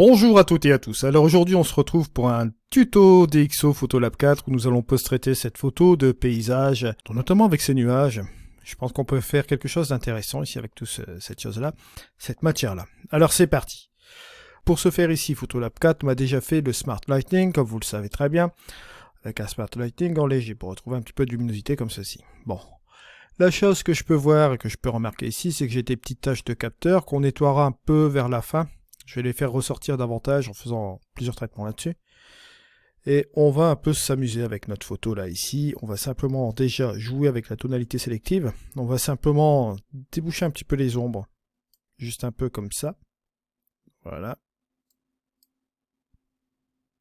Bonjour à toutes et à tous. Alors aujourd'hui on se retrouve pour un tuto DxO Photolab 4 où nous allons post-traiter cette photo de paysage, notamment avec ces nuages. Je pense qu'on peut faire quelque chose d'intéressant ici avec cette chose-là, cette matière-là. Alors c'est parti. Pour ce faire ici, Photolab 4 m'a déjà fait le Smart Lighting, comme vous le savez très bien, avec un Smart Lighting en léger pour retrouver un petit peu de luminosité comme ceci. Bon. La chose que je peux voir et que je peux remarquer ici, c'est que j'ai des petites taches de capteur qu'on nettoiera un peu vers la fin. Je vais les faire ressortir davantage en faisant plusieurs traitements là-dessus. Et on va un peu s'amuser avec notre photo là ici. On va simplement déjà jouer avec la tonalité sélective. On va simplement déboucher un petit peu les ombres. Juste un peu comme ça. Voilà.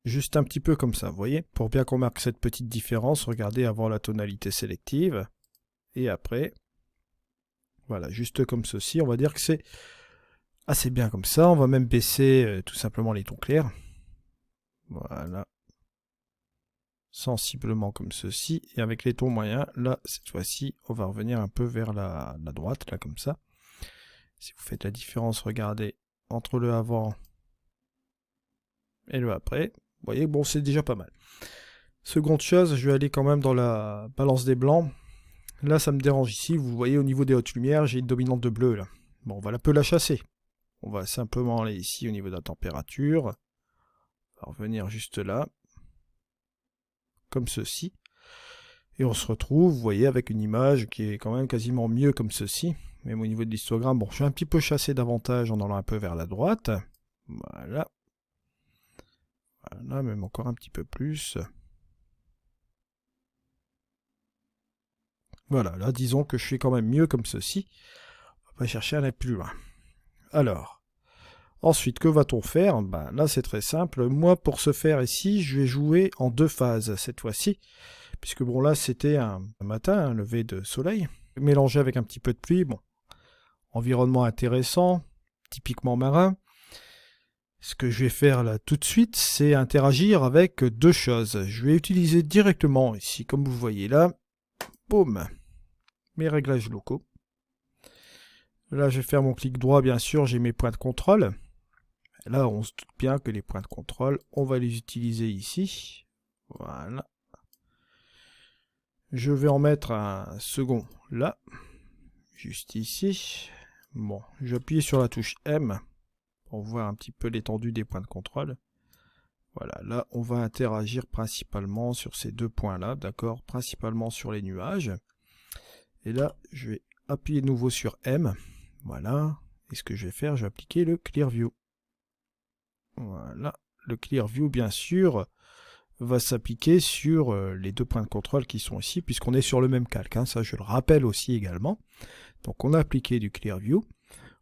Juste un petit peu comme ça, vous voyez. Pour bien qu'on marque cette petite différence, regardez avant la tonalité sélective. Et après, voilà, juste comme ceci. On va dire que c'est assez bien comme ça. On va même baisser tout simplement les tons clairs. Voilà. Sensiblement comme ceci. Et avec les tons moyens, là, cette fois-ci, on va revenir un peu vers la droite, là, comme ça. Si vous faites la différence, regardez, entre le avant et le après. Vous voyez, bon, c'est déjà pas mal. Seconde chose, je vais aller quand même dans la balance des blancs. Là, ça me dérange ici. Vous voyez, au niveau des hautes lumières, j'ai une dominante de bleu, là. Bon, on va un peu la chasser. On va simplement aller ici au niveau de la température. On va revenir juste là. Comme ceci. Et on se retrouve, vous voyez, avec une image qui est quand même quasiment mieux comme ceci. Même au niveau de l'histogramme, bon, je suis un petit peu chassé davantage en allant un peu vers la droite. Voilà. Voilà, même encore un petit peu plus. Voilà, là, disons que je suis quand même mieux comme ceci. On va pas chercher à aller plus loin. Alors, ensuite, que va-t-on faire? Ben, là, c'est très simple. Moi, pour ce faire ici, je vais jouer en deux phases cette fois-ci. Puisque bon, là, c'était un matin, un lever de soleil, mélangé avec un petit peu de pluie. Bon, environnement intéressant, typiquement marin. Ce que je vais faire là tout de suite, c'est interagir avec deux choses. Je vais utiliser directement ici, comme vous voyez là, boum, mes réglages locaux. Là, je vais faire mon clic droit, bien sûr, j'ai mes points de contrôle. Là, on se doute bien que les points de contrôle, on va les utiliser ici. Voilà. Je vais en mettre un second là, juste ici. Bon, j'appuie sur la touche M pour voir un petit peu l'étendue des points de contrôle. Voilà, là, on va interagir principalement sur ces deux points-là, d'accord, principalement sur les nuages. Et là, je vais appuyer de nouveau sur M. Voilà. Et ce que je vais faire, je vais appliquer le Clear View. Voilà. Le Clear View, bien sûr, va s'appliquer sur les deux points de contrôle qui sont ici, puisqu'on est sur le même calque. Hein, ça, je le rappelle aussi également. Donc, on a appliqué du Clear View.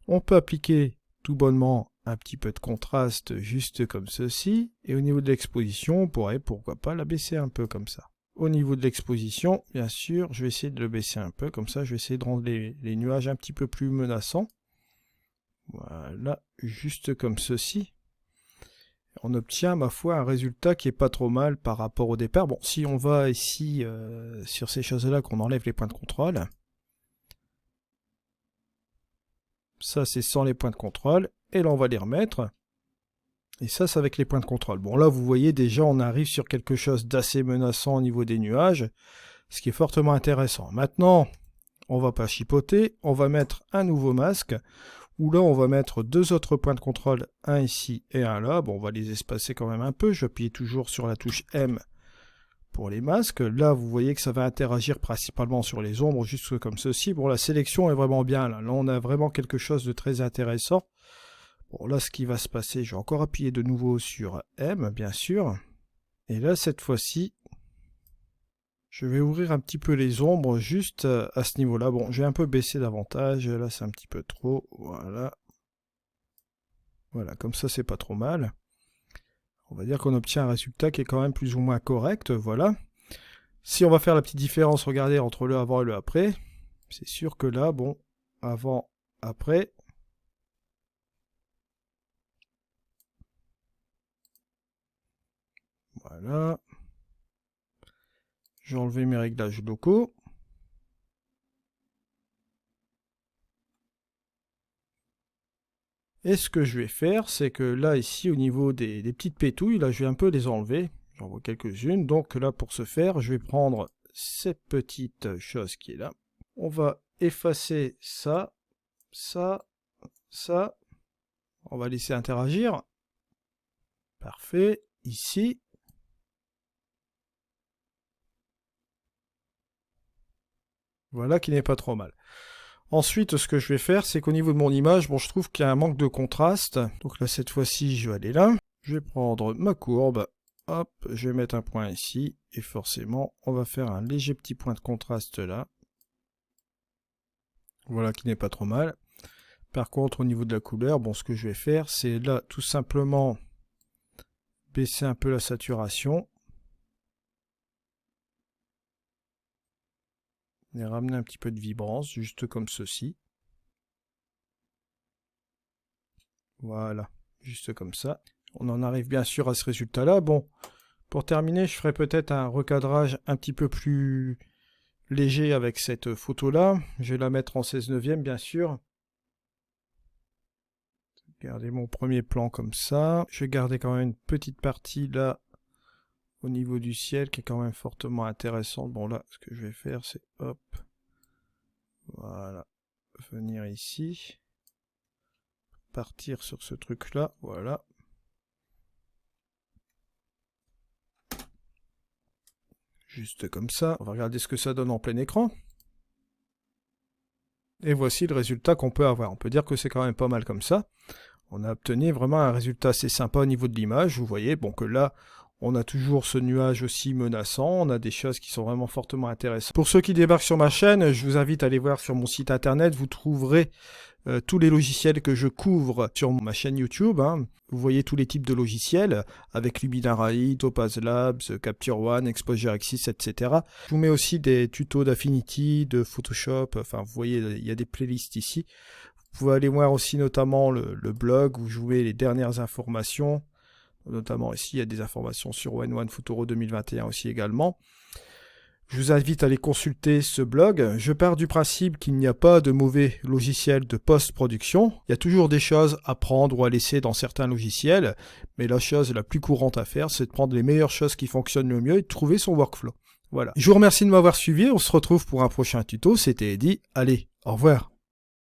On peut appliquer tout bonnement un petit peu de contraste juste comme ceci. Et au niveau de l'exposition, on pourrait, pourquoi pas, la baisser un peu comme ça. Au niveau de l'exposition, bien sûr, je vais essayer de le baisser un peu. Comme ça, je vais essayer de rendre les nuages un petit peu plus menaçants. Voilà, juste comme ceci. On obtient, ma foi, un résultat qui est pas trop mal par rapport au départ. Bon, si on va ici, sur ces choses-là, qu'on enlève les points de contrôle. Ça, c'est sans les points de contrôle. Et là, on va les remettre. Et ça, c'est avec les points de contrôle. Bon, là, vous voyez, déjà, on arrive sur quelque chose d'assez menaçant au niveau des nuages, ce qui est fortement intéressant. Maintenant, on va pas chipoter, on va mettre un nouveau masque, où là, on va mettre deux autres points de contrôle, un ici et un là. Bon, on va les espacer quand même un peu. Je vais appuyer toujours sur la touche M pour les masques. Là, vous voyez que ça va interagir principalement sur les ombres, juste comme ceci. Bon, la sélection est vraiment bien, là. Là, on a vraiment quelque chose de très intéressant. Bon, là, ce qui va se passer, je vais encore appuyer de nouveau sur M, bien sûr. Et là, cette fois-ci, je vais ouvrir un petit peu les ombres juste à ce niveau-là. Bon, je vais un peu baisser davantage. Là, c'est un petit peu trop. Voilà. Voilà, comme ça, c'est pas trop mal. On va dire qu'on obtient un résultat qui est quand même plus ou moins correct. Voilà. Si on va faire la petite différence, regardez, entre le avant et le après, c'est sûr que là, bon, avant, après, voilà. J'ai enlevé mes réglages locaux. Et ce que je vais faire, c'est que là, ici, au niveau des petites pétouilles, là, je vais un peu les enlever. J'en vois quelques-unes. Donc là, pour ce faire, je vais prendre cette petite chose qui est là. On va effacer ça, ça, ça. On va laisser interagir. Parfait. Ici. Voilà qui n'est pas trop mal. Ensuite, ce que je vais faire, c'est qu'au niveau de mon image, bon, je trouve qu'il y a un manque de contraste. Donc là, cette fois-ci, je vais aller là. Je vais prendre ma courbe. Hop, je vais mettre un point ici. Et forcément, on va faire un léger petit point de contraste là. Voilà qui n'est pas trop mal. Par contre, au niveau de la couleur, bon, ce que je vais faire, c'est là, tout simplement, baisser un peu la saturation. Et ramener un petit peu de vibrance, juste comme ceci. Voilà, juste comme ça. On en arrive bien sûr à ce résultat-là. Bon, pour terminer, je ferai peut-être un recadrage un petit peu plus léger avec cette photo-là. Je vais la mettre en 16/9, bien sûr. Regardez mon premier plan comme ça. Je vais garder quand même une petite partie là, au niveau du ciel, qui est quand même fortement intéressante. Bon là, ce que je vais faire, c'est hop. Voilà. Venir ici. Partir sur ce truc-là. Voilà. Juste comme ça. On va regarder ce que ça donne en plein écran. Et voici le résultat qu'on peut avoir. On peut dire que c'est quand même pas mal comme ça. On a obtenu vraiment un résultat assez sympa au niveau de l'image. Vous voyez, bon que là, on a toujours ce nuage aussi menaçant. On a des choses qui sont vraiment fortement intéressantes. Pour ceux qui débarquent sur ma chaîne, je vous invite à aller voir sur mon site internet. Vous trouverez tous les logiciels que je couvre sur ma chaîne YouTube. Vous voyez tous les types de logiciels avec Luminary, Topaz Labs, Capture One, Exposure X6, etc. Je vous mets aussi des tutos d'Affinity, de Photoshop. Enfin, vous voyez, il y a des playlists ici. Vous pouvez aller voir aussi notamment le blog où je vous mets les dernières informations. Notamment ici, il y a des informations sur One Futuro 2021 aussi également. Je vous invite à aller consulter ce blog. Je pars du principe qu'il n'y a pas de mauvais logiciel de post-production. Il y a toujours des choses à prendre ou à laisser dans certains logiciels. Mais la chose la plus courante à faire, c'est de prendre les meilleures choses qui fonctionnent le mieux et de trouver son workflow. Voilà. Je vous remercie de m'avoir suivi. On se retrouve pour un prochain tuto. C'était Eddy. Allez, au revoir.